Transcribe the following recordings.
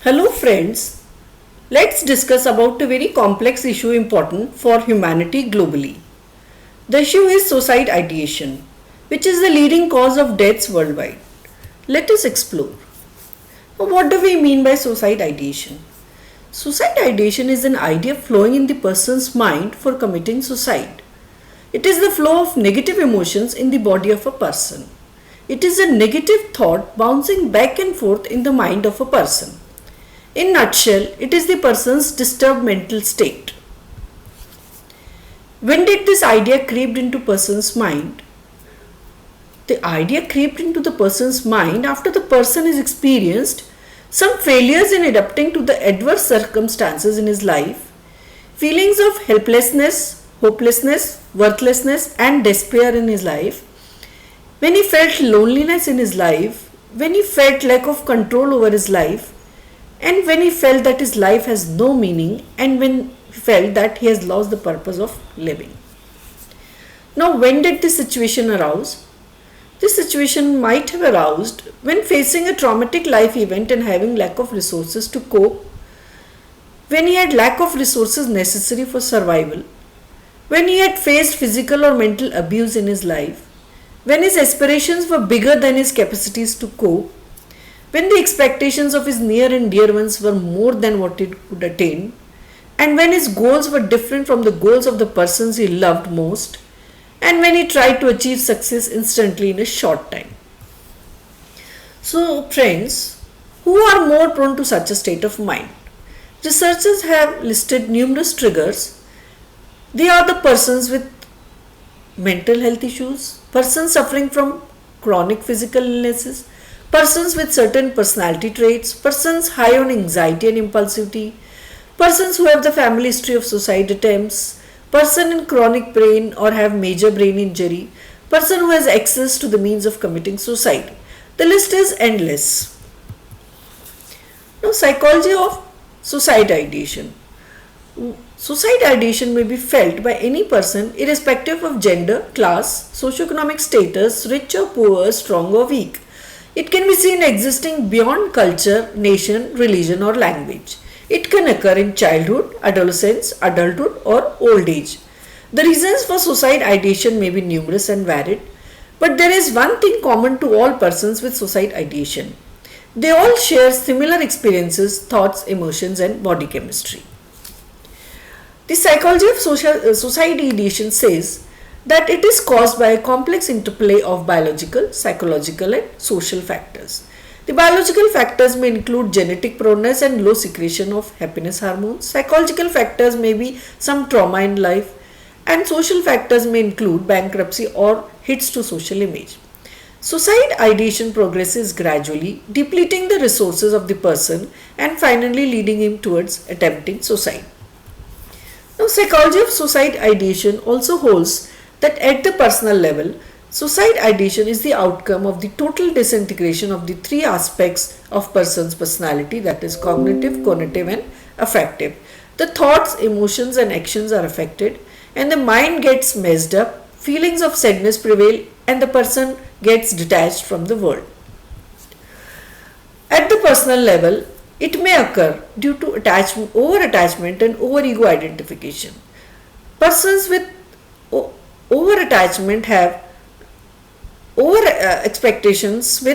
Hello friends, let's discuss about a very complex issue important for humanity globally. The issue is suicide ideation, which is the leading cause of deaths worldwide. Let us explore. Now, what do we mean by suicide ideation? Suicide ideation is an idea flowing in the person's mind for committing suicide. It is the flow of negative emotions in the body of a person. It is a negative thought bouncing back and forth in the mind of a person. In nutshell, it is the person's disturbed mental state. When did this idea creep into person's mind? The idea crept into the person's mind after the person has experienced some failures in adapting to the adverse circumstances in his life, feelings of helplessness, hopelessness, worthlessness, and despair in his life, when he felt loneliness in his life, when he felt lack of control over his life, and when he felt that his life has no meaning, and when he felt that he has lost the purpose of living. Now, when did this situation arouse? This situation might have aroused when facing a traumatic life event and having lack of resources to cope, when he had lack of resources necessary for survival, when he had faced physical or mental abuse in his life, when his aspirations were bigger than his capacities to cope, when the expectations of his near and dear ones were more than what he could attain, and when his goals were different from the goals of the persons he loved most, and when he tried to achieve success instantly in a short time. So, friends, who are more prone to such a state of mind? Researchers have listed numerous triggers. They are the persons with mental health issues, persons suffering from chronic physical illnesses, persons with certain personality traits, persons high on anxiety and impulsivity, persons who have the family history of suicide attempts, person in chronic pain or have major brain injury, person who has access to the means of committing suicide. The list is endless. Now, psychology of suicide ideation. Suicide ideation may be felt by any person irrespective of gender, class, socioeconomic status, rich or poor, strong or weak. It can be seen existing beyond culture, nation, religion or language. It can occur in childhood, adolescence, adulthood or old age. The reasons for suicide ideation may be numerous and varied, but there is one thing common to all persons with suicide ideation. They all share similar experiences, thoughts, emotions and body chemistry. The psychology of suicide ideation says that it is caused by a complex interplay of biological, psychological and social factors. The biological factors may include genetic proneness and low secretion of happiness hormones. Psychological factors may be some trauma in life, and social factors may include bankruptcy or hits to social image. Suicide ideation progresses gradually, depleting the resources of the person and finally leading him towards attempting suicide. Now, psychology of suicide ideation also holds that at the personal level, suicide ideation is the outcome of the total disintegration of the three aspects of person's personality, that is cognitive, cognitive and affective. The thoughts, emotions and actions are affected and the mind gets messed up, feelings of sadness prevail and the person gets detached from the world. At the personal level, it may occur due to over-attachment and over-ego identification. Persons with over-attachment have over-expectations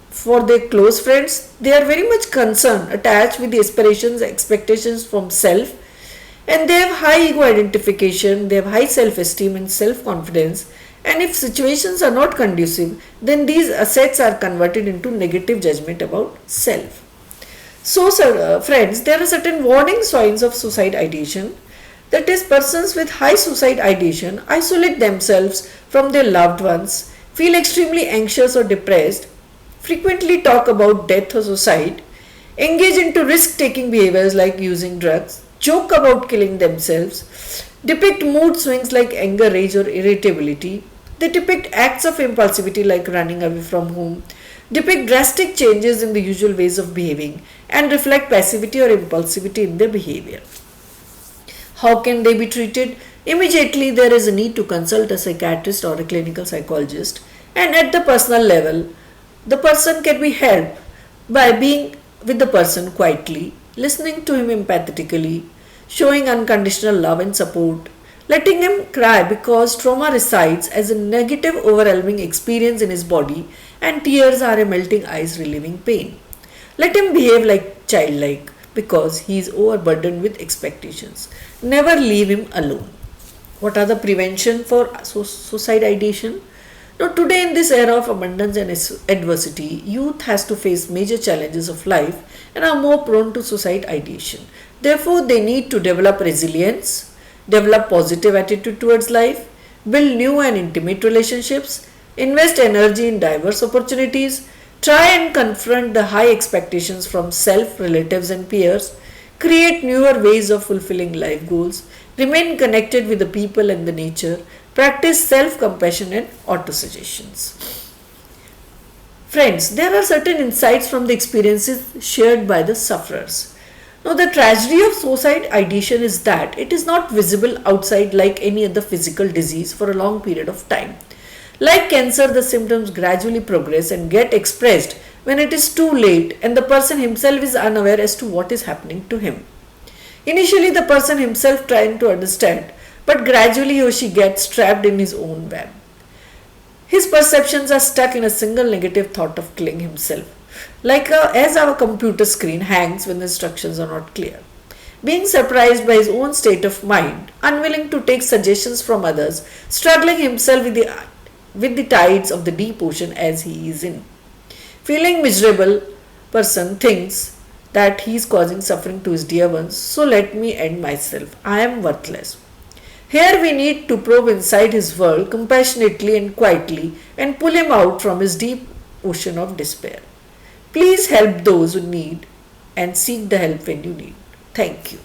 for their close friends. They are very much concerned, attached with the aspirations, expectations from self, and they have high ego identification, they have high self-esteem and self-confidence, and if situations are not conducive, then these assets are converted into negative judgment about self. So, friends, there are certain warning signs of suicide ideation. That is, persons with high suicide ideation isolate themselves from their loved ones, feel extremely anxious or depressed, frequently talk about death or suicide, engage into risk-taking behaviors like using drugs, joke about killing themselves, depict mood swings like anger, rage or irritability. They depict acts of impulsivity like running away from home, depict drastic changes in the usual ways of behaving and reflect passivity or impulsivity in their behavior. How can they be treated? Immediately there is a need to consult a psychiatrist or a clinical psychologist, and at the personal level, the person can be helped by being with the person quietly, listening to him empathetically, showing unconditional love and support, letting him cry because trauma resides as a negative, overwhelming experience in his body and tears are a melting ice relieving pain. Let him behave like childlike because he is overburdened with expectations. Never leave him alone. What are the prevention for suicide ideation? Now, today in this era of abundance and adversity, youth has to face major challenges of life and are more prone to suicide ideation. Therefore, they need to develop resilience, develop positive attitude towards life, build new and intimate relationships, invest energy in diverse opportunities, try and confront the high expectations from self, relatives, and peers, create newer ways of fulfilling life goals, remain connected with the people and the nature, practice self compassion and autosuggestions. Friends, there are certain insights from the experiences shared by the sufferers. Now, the tragedy of suicide ideation is that it is not visible outside like any other physical disease for a long period of time. Like cancer, the symptoms gradually progress and get expressed when it is too late and the person himself is unaware as to what is happening to him. Initially, the person himself trying to understand, but gradually he or she gets trapped in his own web. His perceptions are stuck in a single negative thought of killing himself, as our computer screen hangs when the instructions are not clear. Being surprised by his own state of mind, unwilling to take suggestions from others, struggling himself with the tides of the deep ocean as he is in. Feeling miserable, person thinks that he is causing suffering to his dear ones, so let me end myself. I am worthless. Here we need to probe inside his world compassionately and quietly and pull him out from his deep ocean of despair. Please help those who need and seek the help when you need. Thank you.